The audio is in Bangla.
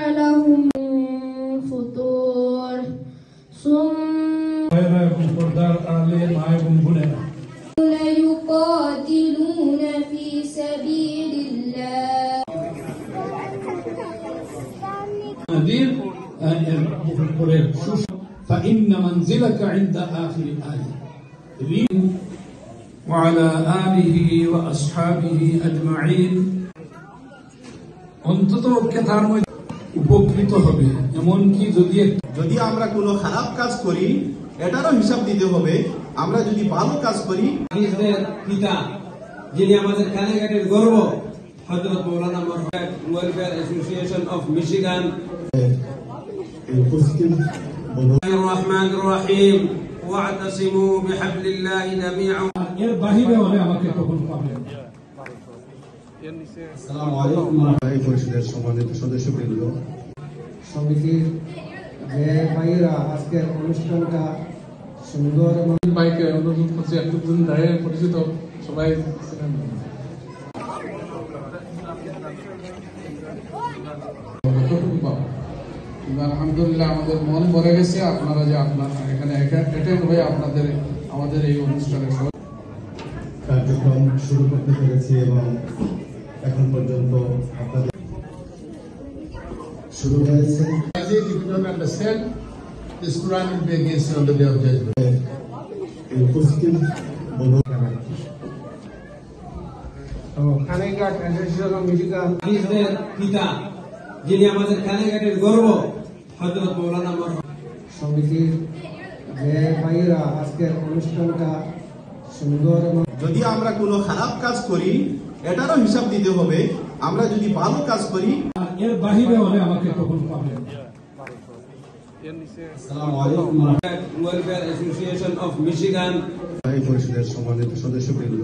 لهم فطور يقاتلون في سبيل الله فإن منزلك عند آخر الآية وعلى آله وأصحابه أجمعين অন্তত তার মধ্যে উপকৃত হবে এমনকি যদি আমরা কোনো খারাপ কাজ করি এটারও হিসাব দিতে হবে আমরা যদি ভালো কাজ করি পিতা যিনি আমাদের কানেঘাটের গর্ব হযরত মাওলানা Mahmud welfare association of Michigan রহমানির রহিম واعتصموا بحبل الله جميعا এর বাহিরে হলে আমাকে তখন পাবেন। আসসালামু আলাইকুম এই পরিষদের সম্মানিত সদস্যবৃন্দ সমিতির যে ভাইয়েরা আজকের অনুষ্ঠানটা সুন্দর ভাইকে অনুরোধ করছি একটুদিন দাঁড়িয়ে পরিচিত সবাই আলহামদুলিল্লাহ আমাদের মন ভরে গেছে আপনারা যে আপনার এখানে অ্যাটেন্ড হয়ে আপনাদের আমাদের এই অনুষ্ঠানের কার্যক্রম শুরু করতে পেরেছি এবং এখন পর্যন্ত আপনাদের শুরু হয়েছে কানেঘাট অ্যাসোসিয়েশন অফ মিশিগান পিতা যিনি আমাদের কানেঘাটের গর্ব হযরত মাওলানা মাহমুদ সমিতির যে ভাইয়েরা আজকের অনুষ্ঠানটা সুন্দর যদি আমরা কোনো খারাপ কাজ করি এটারও হিসাব দিতে হবে আমরা যদি ভালো কাজ করি এর বাহিরে হলে আমাকে তখন পাবেন। আসসালামু আলাইকুম ওয়েলফেয়ার অ্যাসোসিয়েশন অফ মিশিগান এই পরিষদের সম্মানিত সদস্যবৃন্দ